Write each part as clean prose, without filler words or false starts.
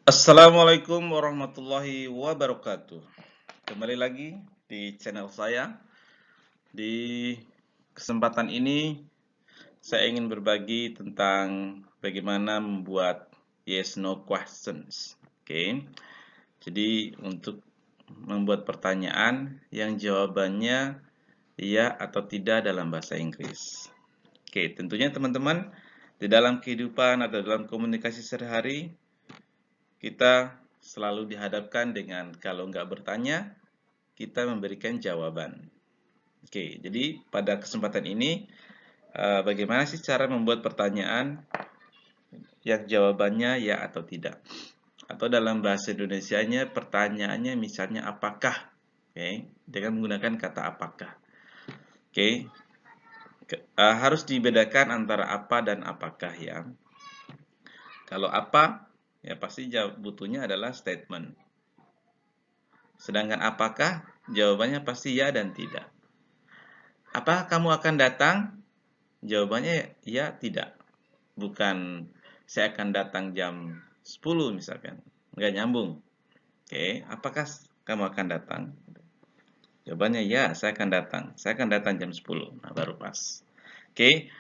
Assalamualaikum warahmatullahi wabarakatuh. Kembali lagi di channel saya. Di kesempatan ini, saya ingin berbagi tentang bagaimana membuat yes no questions. Oke. Jadi untuk membuat pertanyaan yang jawabannya iya atau tidak dalam bahasa Inggris. Oke, tentunya teman-teman di dalam kehidupan atau dalam komunikasi sehari-hari kita selalu dihadapkan dengan kalau nggak bertanya, kita memberikan jawaban. Oke, jadi pada kesempatan ini, bagaimana sih cara membuat pertanyaan yang jawabannya ya atau tidak? Atau dalam bahasa Indonesianya, pertanyaannya misalnya apakah? Oke, dengan menggunakan kata apakah. Oke, harus dibedakan antara apa dan apakah ya. Kalau apa, ya pasti butuhnya adalah statement. Sedangkan apakah, jawabannya pasti ya dan tidak. Apakah kamu akan datang? Jawabannya ya, tidak. Bukan saya akan datang jam 10 misalkan. Nggak nyambung. Oke, apakah kamu akan datang? Jawabannya ya, saya akan datang. Saya akan datang jam 10. Nah, baru pas. Oke,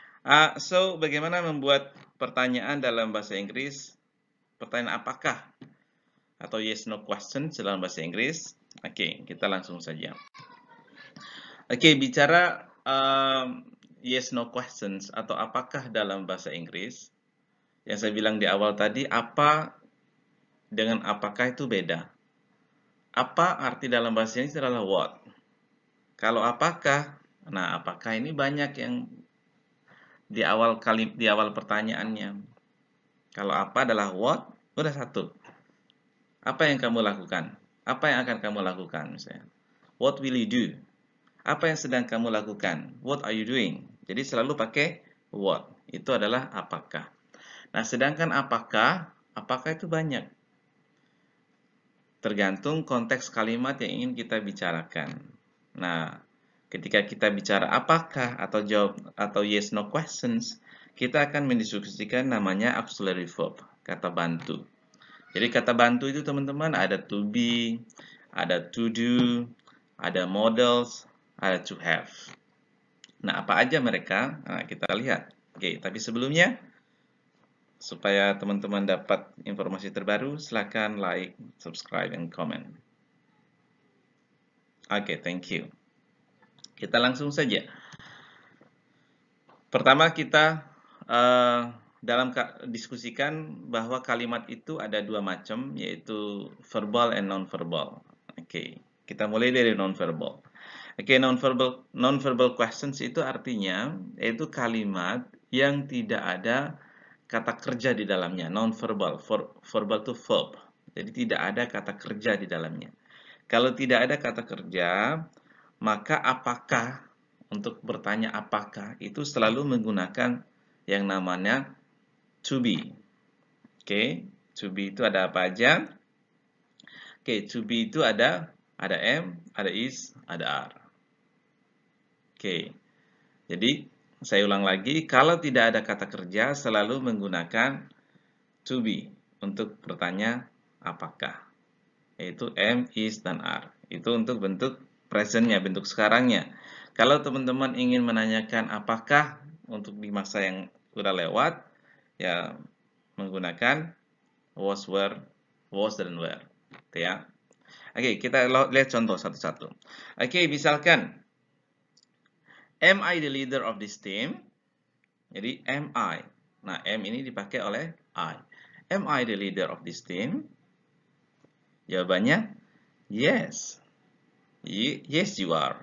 so bagaimana membuat pertanyaan dalam bahasa Inggris? Pertanyaan apakah? Atau yes no question dalam bahasa Inggris. Oke, kita langsung saja. Oke, bicara yes no questions atau apakah dalam bahasa Inggris, yang saya bilang di awal tadi, apa dengan apakah itu beda. Apa arti dalam bahasa Inggris adalah what. Kalau apakah, nah apakah ini banyak yang di awal pertanyaannya. Kalau apa adalah what, udah satu. Apa yang kamu lakukan? Apa yang akan kamu lakukan misalnya? What will you do? Apa yang sedang kamu lakukan? What are you doing? Jadi selalu pakai what. Itu adalah apakah. Nah, sedangkan apakah itu banyak. Tergantung konteks kalimat yang ingin kita bicarakan. Nah, ketika kita bicara apakah atau jawab atau yes no questions, kita akan mendiskusikan namanya auxiliary verb, kata bantu. Jadi kata bantu itu teman-teman ada to be, ada to do, ada models, ada to have. Nah, apa aja mereka? Nah, kita lihat. Oke, tapi sebelumnya, supaya teman-teman dapat informasi terbaru, silakan like, subscribe, and comment. Oke, thank you. Kita langsung saja. Pertama kita dalam diskusikan bahwa kalimat itu ada dua macam, yaitu verbal and non-verbal. Oke, kita mulai dari non-verbal. Oke, non-verbal questions itu artinya yaitu kalimat yang tidak ada kata kerja di dalamnya, non-verbal. Verbal itu verb. Jadi tidak ada kata kerja di dalamnya. Kalau tidak ada kata kerja, maka apakah, untuk bertanya apakah, itu selalu menggunakan yang namanya to be. Oke, to be itu ada apa aja? Oke, to be itu ada am, ada is, ada are. Oke, jadi saya ulang lagi, kalau tidak ada kata kerja selalu menggunakan to be untuk bertanya apakah, yaitu am, is, dan are. Itu untuk bentuk presentnya, bentuk sekarangnya. Kalau teman-teman ingin menanyakan apakah untuk di masa yang sudah lewat, ya menggunakan was, were, was, dan were. Oke ya. Oke, kita lihat contoh satu-satu. Oke, misalkan, am I the leader of this team? Jadi, am I. Nah, am ini dipakai oleh I. Am I the leader of this team? Jawabannya, yes. Yes, you are.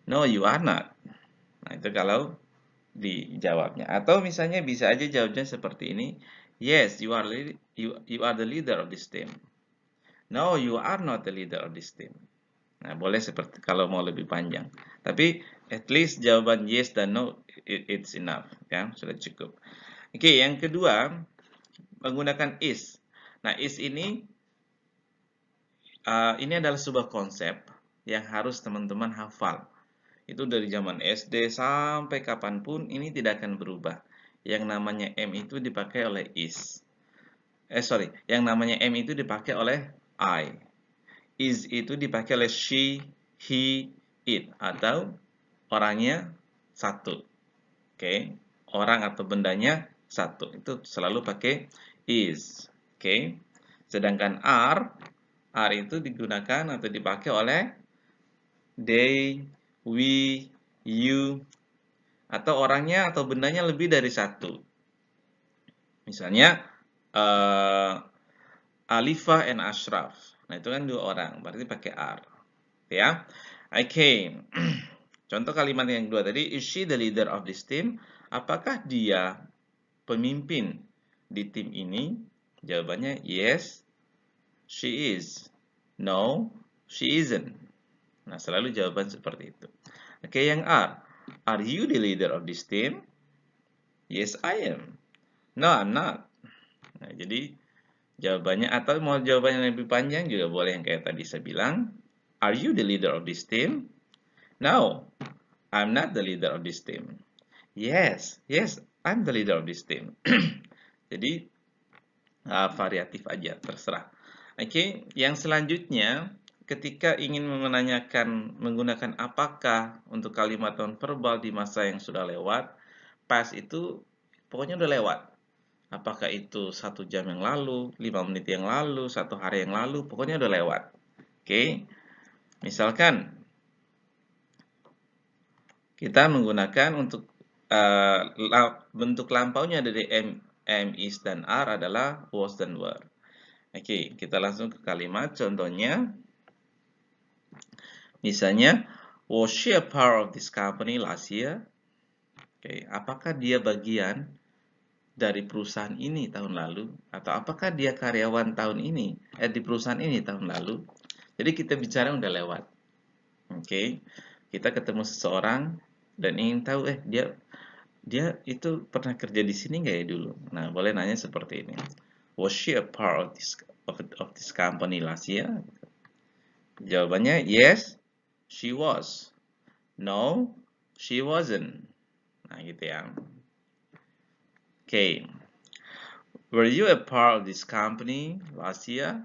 No, you are not. Nah, itu kalau dijawabnya. Atau misalnya bisa aja jawabnya seperti ini. Yes, you are the leader of this team. No, you are not the leader of this team. Nah, boleh seperti kalau mau lebih panjang. Tapi at least jawaban yes dan no it's enough, ya, sudah cukup. Oke, yang kedua menggunakan is. Nah, is ini adalah sebuah konsep yang harus teman-teman hafal. Itu dari zaman SD sampai kapanpun ini tidak akan berubah. Yang namanya am itu dipakai oleh is. yang namanya am itu dipakai oleh I. Is itu dipakai oleh she, he, it, atau orangnya satu. Oke, orang atau bendanya satu. Itu selalu pakai is. Oke. Sedangkan are itu digunakan atau dipakai oleh they, we, you, atau orangnya atau bendanya lebih dari satu. Misalnya, Alifah and Ashraf. Nah, itu kan dua orang, berarti pakai are. Ya. Oke. Contoh kalimat yang kedua tadi, is she the leader of this team? Apakah dia pemimpin di tim ini? Jawabannya yes, she is. No, she isn't. Nah, selalu jawaban seperti itu. Oke, yang are. Are you the leader of this team? Yes, I am. No, I'm not. Nah, jadi jawabannya, atau mau jawabannya lebih panjang juga boleh yang kayak tadi saya bilang. Are you the leader of this team? No, I'm not the leader of this team. Yes, I'm the leader of this team. Jadi variatif aja, terserah. Oke, yang selanjutnya ketika ingin menanyakan menggunakan apakah untuk kalimat nonverbal di masa yang sudah lewat, past itu pokoknya udah lewat. Apakah itu 1 jam yang lalu, 5 menit yang lalu, 1 hari yang lalu, pokoknya udah lewat. Oke, misalkan kita menggunakan untuk bentuk lampaunya dari am, is, dan are adalah was dan were. Oke, kita langsung ke kalimat contohnya. Misalnya, was she a part of this company last year? Oke, apakah dia bagian dari perusahaan ini tahun lalu? Atau apakah dia karyawan tahun ini, di perusahaan ini tahun lalu? Jadi kita bicara udah lewat. Oke, kita ketemu seseorang dan ingin tahu, dia itu pernah kerja di sini nggak ya dulu? Nah, boleh nanya seperti ini. Was she a part of this company last year? Jawabannya yes, she was. No, she wasn't. Nah, gitu ya. Okay. Were you a part of this company last year?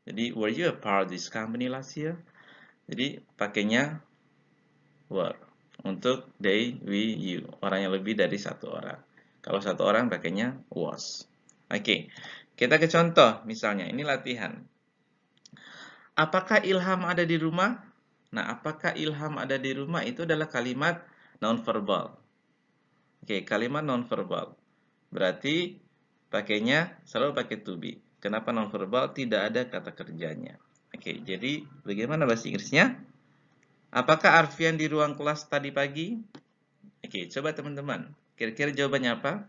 Jadi, were you a part of this company last year? Jadi, pakainya were. Untuk they, we, you. Orang yang lebih dari satu orang. Kalau satu orang pakainya was. Oke. Kita ke contoh. Misalnya, ini latihan. Apakah Ilham ada di rumah? Nah, apakah Ilham ada di rumah? Itu adalah kalimat nonverbal. Oke, kalimat nonverbal. Berarti pakainya selalu pakai to be. Kenapa nonverbal? Tidak ada kata kerjanya. Oke, jadi bagaimana bahasa Inggrisnya? Apakah Arfian di ruang kelas tadi pagi? Oke, coba teman-teman. Kira-kira jawabannya apa?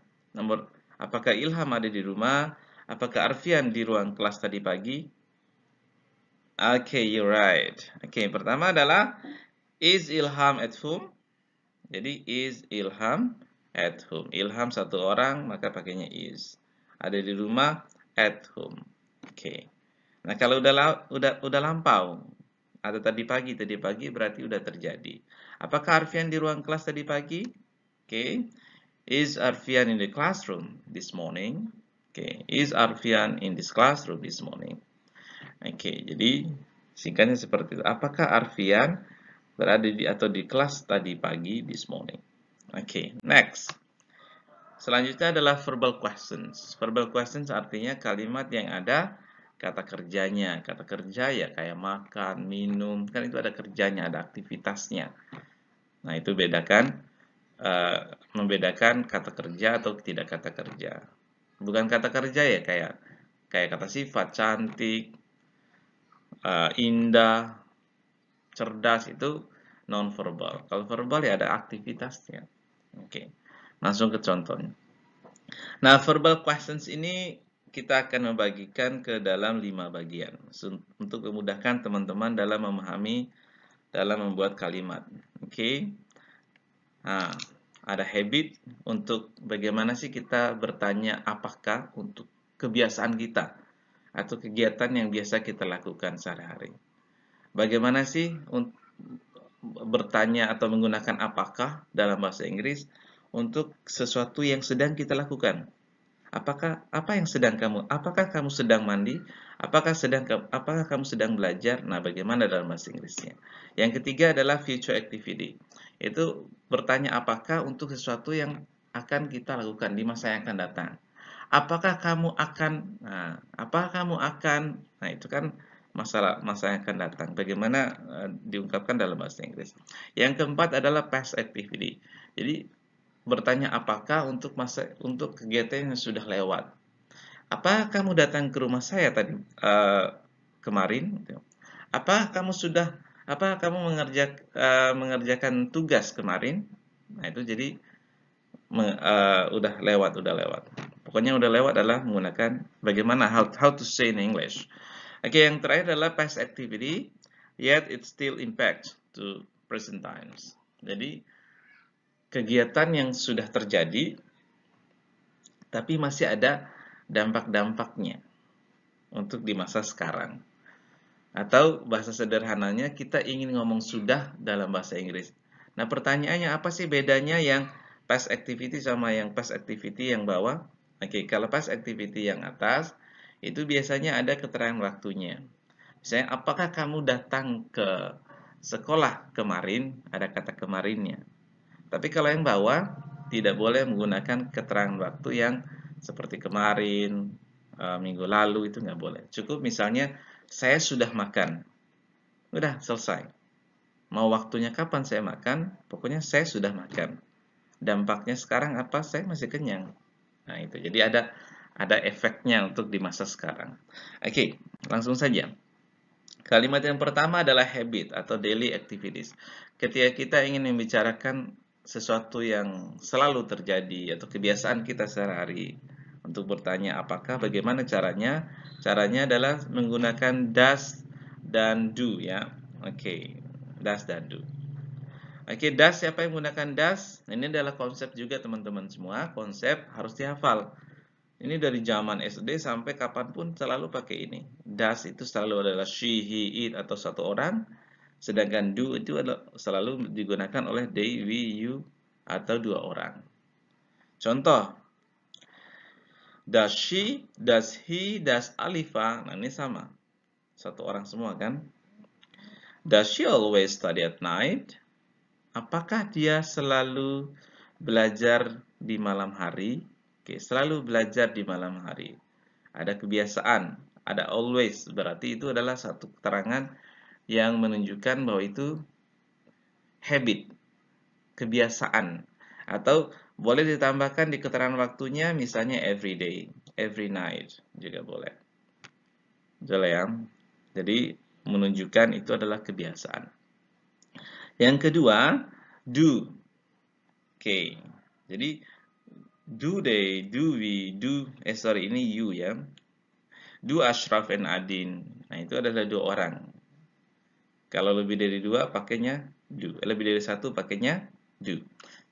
Apakah Ilham ada di rumah? Apakah Arfian di ruang kelas tadi pagi? Oke, you're right. Oke, pertama adalah is Ilham at home? Jadi is Ilham at home. Ilham satu orang, maka pakainya is. Ada di rumah, at home. Oke. Nah, kalau udah lampau, atau tadi pagi berarti udah terjadi. Apakah Arfian di ruang kelas tadi pagi? Oke. Is Arfian in the classroom this morning? Oke. Is Arfian in this classroom this morning? Oke, jadi singkatnya seperti itu. Apakah Arfian berada di kelas tadi pagi this morning? Oke, next. Selanjutnya adalah verbal questions. Verbal questions artinya kalimat yang ada kata kerjanya. Kata kerja ya kayak makan, minum, kan itu ada kerjanya, ada aktivitasnya. Nah, itu membedakan kata kerja atau tidak kata kerja. Bukan kata kerja ya kayak kata sifat, cantik, indah, cerdas, itu non-verbal. Kalau verbal ya ada aktivitasnya. Oke, langsung ke contohnya. Nah, verbal questions ini kita akan membagikan ke dalam 5 bagian untuk memudahkan teman-teman dalam memahami, dalam membuat kalimat. Oke. Nah, ada habit untuk bagaimana sih kita bertanya apakah untuk kebiasaan kita atau kegiatan yang biasa kita lakukan sehari-hari. Bagaimana sih bertanya atau menggunakan apakah dalam bahasa Inggris untuk sesuatu yang sedang kita lakukan Apa yang sedang kamu? Apakah kamu sedang mandi? Apakah kamu sedang belajar? Nah, bagaimana dalam bahasa Inggrisnya? Yang ketiga adalah future activity. Itu bertanya apakah untuk sesuatu yang akan kita lakukan di masa yang akan datang. Apakah kamu akan, nah itu kan masa yang akan datang. Bagaimana diungkapkan dalam bahasa Inggris. Yang keempat adalah past activity. Jadi bertanya apakah untuk kegiatan yang sudah lewat. Apakah kamu datang ke rumah saya tadi kemarin? Apakah kamu mengerjakan tugas kemarin? Nah, itu jadi udah lewat. Pokoknya udah lewat adalah menggunakan bagaimana how to say in English. Oke, yang terakhir adalah past activity, yet it still impacts to present times. Jadi kegiatan yang sudah terjadi, tapi masih ada dampak-dampaknya untuk di masa sekarang. Atau bahasa sederhananya, kita ingin ngomong sudah dalam bahasa Inggris. Nah, pertanyaannya apa sih bedanya yang past activity sama yang past activity yang bawah? Oke, kalau past activity yang atas, itu biasanya ada keterangan waktunya. Misalnya, apakah kamu datang ke sekolah kemarin? Ada kata kemarinnya. Tapi kalau yang bawah, tidak boleh menggunakan keterangan waktu yang seperti kemarin, minggu lalu, itu nggak boleh. Cukup misalnya, saya sudah makan. Udah, selesai. Mau waktunya kapan saya makan, pokoknya saya sudah makan. Dampaknya sekarang apa? Saya masih kenyang. Nah, itu. Jadi ada efeknya untuk di masa sekarang. Oke, langsung saja. Kalimat yang pertama adalah habit atau daily activities. Ketika kita ingin membicarakan sesuatu yang selalu terjadi atau kebiasaan kita sehari-hari untuk bertanya apakah, bagaimana caranya? Caranya adalah menggunakan does dan do ya. Oke, does dan do. Oke, does, siapa yang menggunakan does? Ini adalah konsep juga teman-teman semua, konsep harus dihafal. Ini dari zaman SD sampai kapanpun selalu pakai ini. Does itu selalu adalah she, he, it atau satu orang. Sedangkan do itu adalah selalu digunakan oleh they, we, you atau dua orang. Contoh, does she, does he, does Alifa. Nah, ini sama. Satu orang semua kan. Does she always study at night? Apakah dia selalu belajar di malam hari? Oke, selalu belajar di malam hari. Ada kebiasaan, ada always, berarti itu adalah satu keterangan yang menunjukkan bahwa itu habit, kebiasaan. Atau boleh ditambahkan di keterangan waktunya, misalnya every day, every night, juga boleh. Jelas ya? Jadi menunjukkan itu adalah kebiasaan. Yang kedua, do. Oke, jadi do they, do we, ini you ya. Do Ashraf and Adin. Nah, itu adalah dua orang. Kalau lebih dari dua, pakainya do. Lebih dari satu, pakainya do.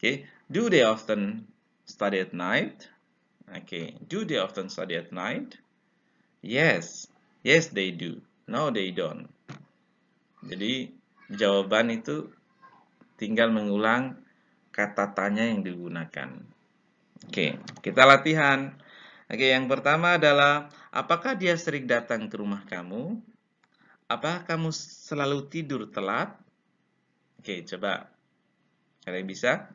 Oke, do they often study at night? Oke, do they often study at night? Yes, yes they do. No, they don't. Jadi, jawaban itu tinggal mengulang kata tanya yang digunakan. Oke, kita latihan. Oke, yang pertama adalah, apakah dia sering datang ke rumah kamu? Apakah kamu selalu tidur telat? Oke, coba. Kalian bisa?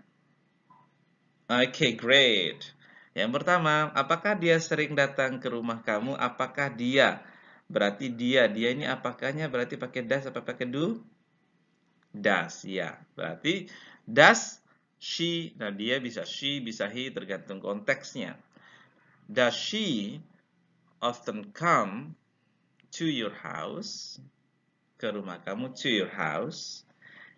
Oke, great. Yang pertama, apakah dia sering datang ke rumah kamu? Apakah dia? Berarti dia ini apakahnya berarti pakai does apa pakai do? Does, ya. Berarti does she, nah dia bisa she, bisa he, tergantung konteksnya. Does she often come to your house? Ke rumah kamu, to your house?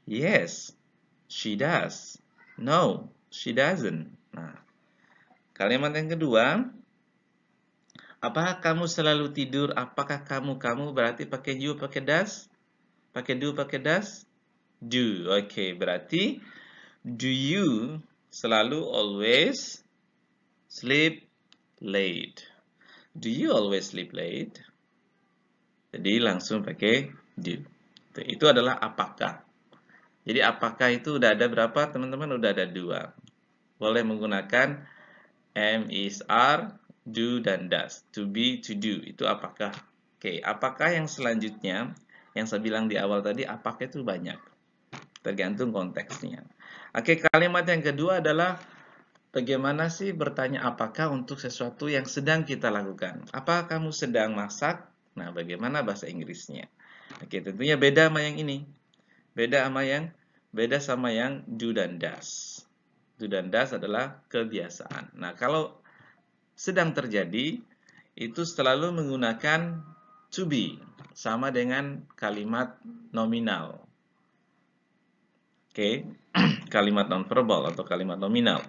Yes, she does. No, she doesn't. Nah, kalimat yang kedua, apakah kamu selalu tidur? Apakah kamu berarti pakai you, pakai does? Pakai do, pakai does? Do. Oke, berarti do you selalu always sleep late? Do you always sleep late? Jadi langsung pakai do. Itu adalah apakah. Jadi apakah itu udah ada berapa teman-teman? Udah ada dua. Boleh menggunakan am, is, are, do dan does. To be, to do. Itu apakah. Oke, apakah yang selanjutnya, yang saya bilang di awal tadi, apakah itu banyak. Tergantung konteksnya. Oke, kalimat yang kedua adalah bagaimana sih bertanya apakah untuk sesuatu yang sedang kita lakukan. Apa kamu sedang masak? Nah, bagaimana bahasa Inggrisnya? Oke, tentunya beda sama yang ini. Beda sama yang do dan does. Do dan does adalah kebiasaan. Nah, kalau sedang terjadi, itu selalu menggunakan to be, sama dengan kalimat nominal. Oke, kalimat nonverbal atau kalimat nominal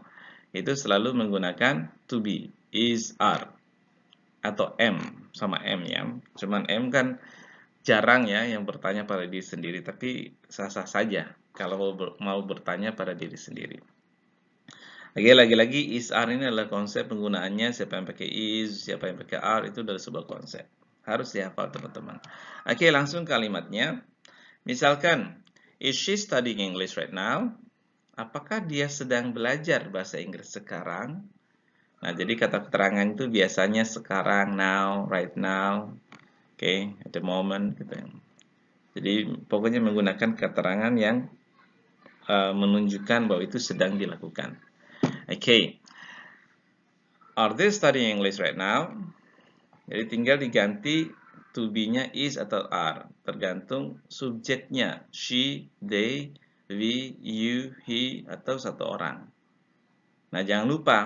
itu selalu menggunakan to be, is, are, atau am, sama am ya. Cuman am kan jarang ya yang bertanya pada diri sendiri, tapi sah-sah saja kalau mau bertanya pada diri sendiri. Oke, lagi-lagi is, are ini adalah konsep penggunaannya, siapa yang pakai is, siapa yang pakai are, itu adalah sebuah konsep. Harus dihafal teman-teman. Oke, langsung kalimatnya. Misalkan, is she studying English right now? Apakah dia sedang belajar bahasa Inggris sekarang? Nah, jadi kata keterangan itu biasanya sekarang, now, right now, oke, at the moment, gitu ya. Jadi, pokoknya menggunakan keterangan yang menunjukkan bahwa itu sedang dilakukan. Oke, are they studying English right now? Jadi tinggal diganti to be-nya is atau are, tergantung subjeknya, she, they, we, you, he, atau satu orang. Nah, jangan lupa,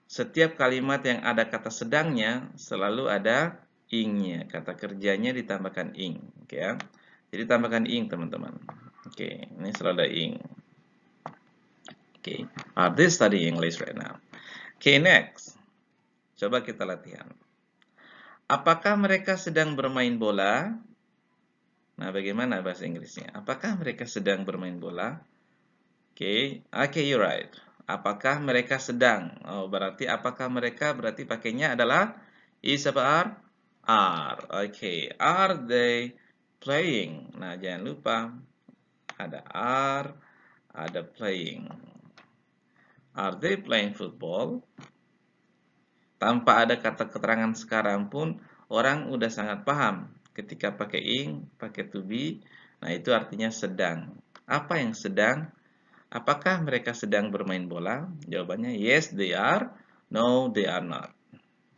setiap kalimat yang ada kata sedangnya selalu ada ing-nya, kata kerjanya ditambahkan ing, oke ya. Jadi tambahkan ing teman-teman. Oke, ini selalu ada ing. Oke, are they studying English right now? Oke, next. Coba kita latihan. Apakah mereka sedang bermain bola? Nah, bagaimana bahasa Inggrisnya? Apakah mereka sedang bermain bola? Oke, you're right. Apakah mereka sedang? Oh, berarti apakah mereka berarti pakainya adalah is apa are? Are. Oke, are they playing? Nah, jangan lupa ada are, ada playing. Are they playing football? Tanpa ada kata keterangan sekarang pun orang udah sangat paham ketika pakai ing, pakai to be. Nah, itu artinya sedang. Apa yang sedang? Apakah mereka sedang bermain bola? Jawabannya yes, they are. No, they are not.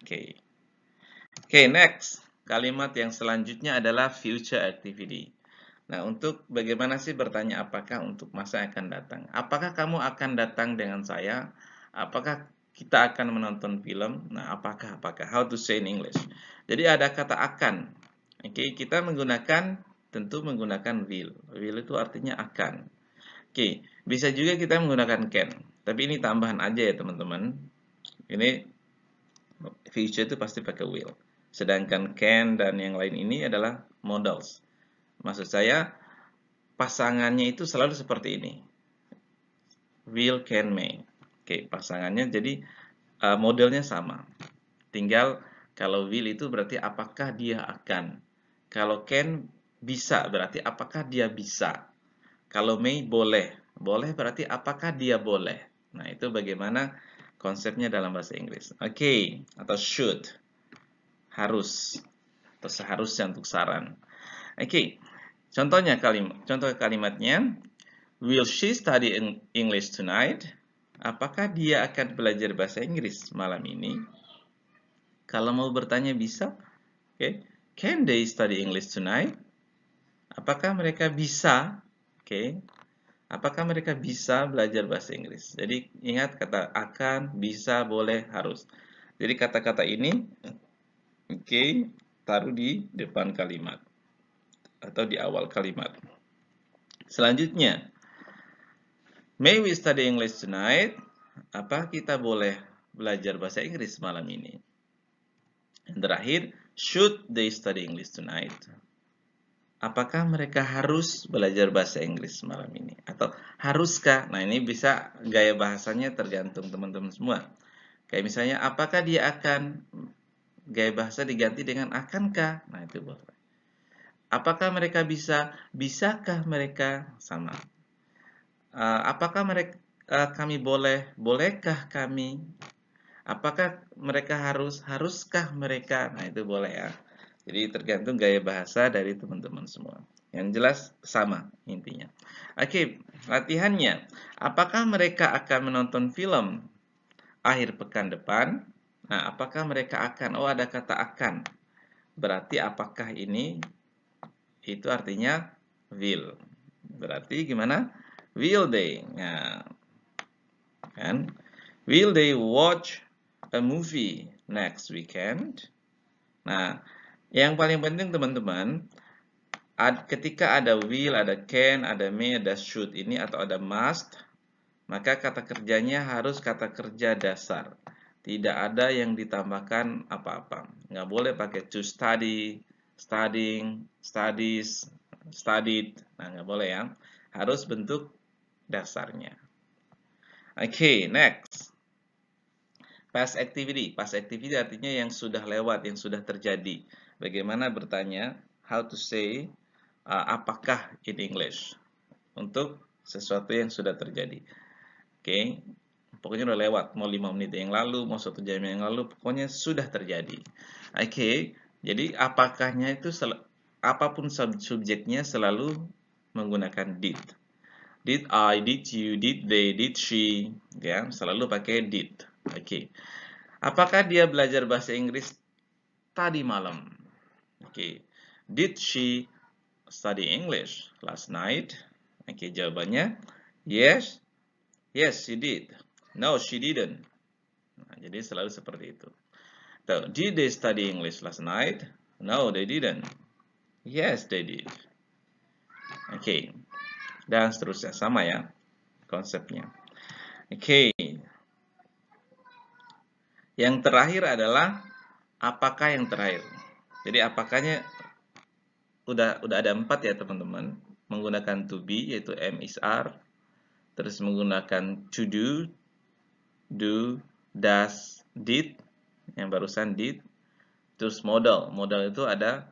Oke. Oke, next. Kalimat yang selanjutnya adalah future activity. Nah, untuk bagaimana sih bertanya apakah untuk masa yang akan datang? Apakah kamu akan datang dengan saya? Apakah kita akan menonton film? Nah, apakah? How to say in English? Jadi ada kata akan. Oke, kita tentu menggunakan will. Will itu artinya akan. Oke, bisa juga kita menggunakan can. Tapi ini tambahan aja ya teman-teman. Ini future itu pasti pakai will. Sedangkan can dan yang lain ini adalah modals. Maksud saya, pasangannya itu selalu seperti ini. Will, can, may. Oke, pasangannya jadi modelnya sama. Tinggal kalau will itu berarti apakah dia akan. Kalau can bisa berarti apakah dia bisa. Kalau may boleh. Boleh berarti apakah dia boleh. Nah, itu bagaimana konsepnya dalam bahasa Inggris. Oke, atau should. Harus. Atau seharusnya untuk saran. Oke. Contoh kalimatnya, will she study English tonight? Apakah dia akan belajar bahasa Inggris malam ini? Kalau mau bertanya bisa. Okay. Can they study English tonight? Apakah mereka bisa? Okay. Apakah mereka bisa belajar bahasa Inggris? Jadi ingat kata akan, bisa, boleh, harus. Jadi kata-kata ini, taruh di depan kalimat atau di awal kalimat. Selanjutnya, may we study English tonight? Apa kita boleh belajar bahasa Inggris malam ini? Yang terakhir, should they study English tonight? Apakah mereka harus belajar bahasa Inggris malam ini? Atau haruskah? Nah, ini bisa gaya bahasanya tergantung teman-teman semua. Kayak misalnya, apakah dia akan, gaya bahasa diganti dengan akankah? Nah, itu boleh. Apakah mereka bisa? Bisakah mereka? Sama. Apakah kami boleh? Bolehkah kami? Apakah mereka haruskah mereka? Nah, itu boleh ya. Jadi tergantung gaya bahasa dari teman-teman semua. Yang jelas sama intinya. Oke, latihannya. Apakah mereka akan menonton film akhir pekan depan? Nah, apakah mereka akan? Oh, ada kata akan. Berarti apakah ini itu artinya will. Berarti gimana? Will they? Nah, kan? Will they watch a movie next weekend? Nah, yang paling penting teman-teman, ketika ada will, ada can, ada may, ada should ini atau ada must, maka kata kerjanya harus kata kerja dasar. Tidak ada yang ditambahkan apa-apa. Nggak boleh pakai to study, studying, studies, studied. Nah, nggak boleh ya. Harus bentuk dasarnya. Oke, next. Past activity. Past activity artinya yang sudah lewat, yang sudah terjadi. Bagaimana bertanya, how to say, apakah in English. Untuk sesuatu yang sudah terjadi. Oke, pokoknya udah lewat. Mau 5 menit yang lalu, mau 1 jam yang lalu, pokoknya sudah terjadi. Oke, jadi apakahnya itu, apapun subjeknya selalu menggunakan did. Did I, did you, did they, did she, ya, selalu pakai did. Oke. Apakah dia belajar bahasa Inggris tadi malam? Oke. Did she study English last night? Oke, jawabannya yes. Yes, she did. No, she didn't. Nah, jadi selalu seperti itu. Did they study English last night? No, they didn't. Yes, they did. Oke. Dan seterusnya sama ya konsepnya. Oke. Yang terakhir adalah apakah yang terakhir. Jadi apakahnya udah ada 4 ya teman-teman. Menggunakan to be yaitu am is are, terus menggunakan to do, does, did, yang barusan did, terus modal. Modal itu ada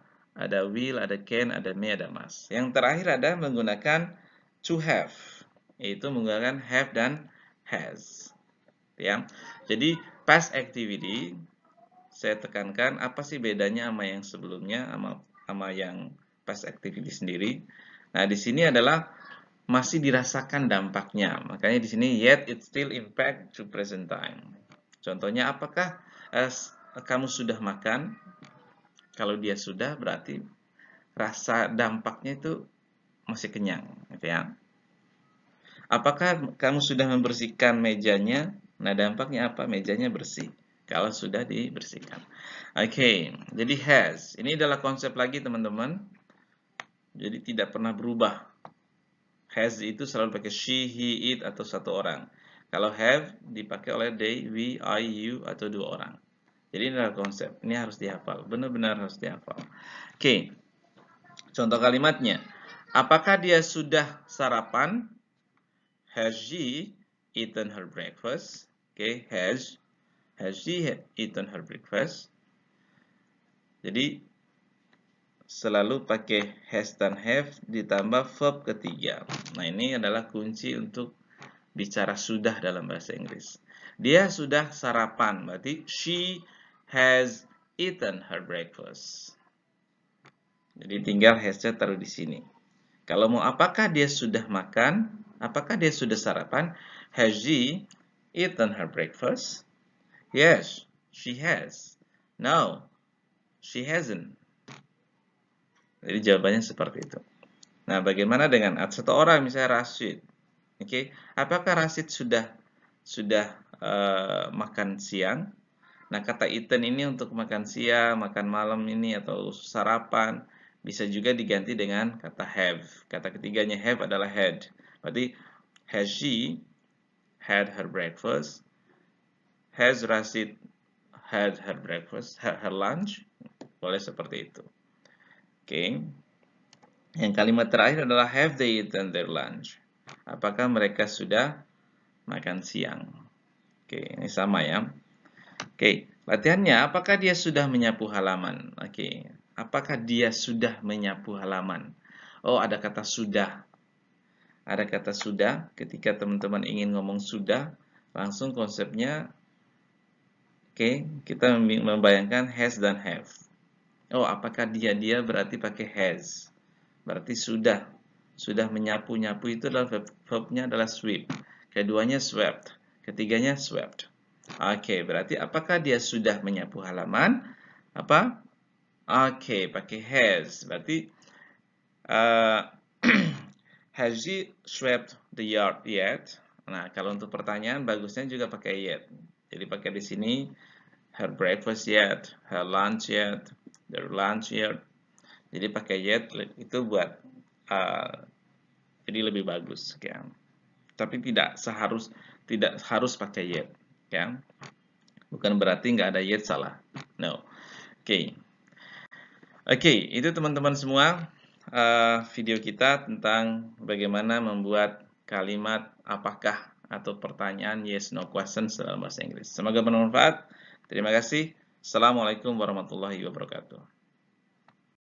will, ada can, ada may, ada must. Yang terakhir ada menggunakan to have, yaitu menggunakan have dan has. Ya. Jadi past activity saya tekankan apa sih bedanya sama yang sebelumnya sama yang past activity sendiri. Nah, di sini adalah masih dirasakan dampaknya. Makanya di sini yet it still impact to present time. Contohnya apakah kamu sudah makan? Kalau dia sudah berarti rasa dampaknya itu masih kenyang, gitu ya. Apakah kamu sudah membersihkan mejanya? Nah, dampaknya apa? Mejanya bersih. Kalau sudah dibersihkan. Oke, jadi has. Ini adalah konsep lagi teman-teman. Jadi tidak pernah berubah. Has itu selalu pakai she, he, it, atau satu orang. Kalau have dipakai oleh they, we, I, you, atau dua orang. Jadi ini adalah konsep. Ini harus dihafal. Benar-benar harus dihafal. Oke, contoh kalimatnya. Apakah dia sudah sarapan? Has she eaten her breakfast? Oke, has she eaten her breakfast? Jadi selalu pakai has dan have ditambah verb ketiga. Nah, ini adalah kunci untuk bicara sudah dalam bahasa Inggris. Dia sudah sarapan, berarti she has eaten her breakfast. Jadi tinggal has-nya taruh di sini. Kalau mau apakah dia sudah makan, apakah dia sudah sarapan? Has she eaten her breakfast? Yes, she has. No, she hasn't. Jadi jawabannya seperti itu. Nah, bagaimana dengan satu orang misalnya Rashid? Oke, apakah Rashid sudah makan siang? Nah, kata eaten ini untuk makan siang, makan malam ini atau sarapan bisa juga diganti dengan kata have. Kata ketiganya have adalah had. Berarti has she had her breakfast? Has Rashid had her breakfast, her lunch? Boleh seperti itu. Oke. Yang kalimat terakhir adalah have they eaten their lunch? Apakah mereka sudah makan siang? Oke, ini sama ya. Oke, latihannya apakah dia sudah menyapu halaman? Oke, apakah dia sudah menyapu halaman? Oh, ada kata sudah. Ada kata sudah. Ketika teman-teman ingin ngomong sudah, langsung konsepnya Oke, kita membayangkan has dan have. Oh, apakah dia berarti pakai has. Berarti sudah menyapu-nyapu itu adalah verbnya adalah sweep. Keduanya swept. Ketiganya swept. Oke, berarti apakah dia sudah menyapu halaman? Apa? Oke, pakai has. Berarti uh, has she swept the yard yet? Nah, kalau untuk pertanyaan bagusnya juga pakai yet. Jadi pakai di sini her breakfast yet, her lunch yet, their lunch yet. Jadi pakai yet itu buat jadi lebih bagus ya. Tapi tidak harus pakai yet ya. Bukan berarti nggak ada yet salah. No. Oke. Oke, itu teman-teman semua video kita tentang bagaimana membuat kalimat apakah atau pertanyaan yes no questions dalam bahasa Inggris. Semoga bermanfaat. Terima kasih. Assalamualaikum warahmatullahi wabarakatuh.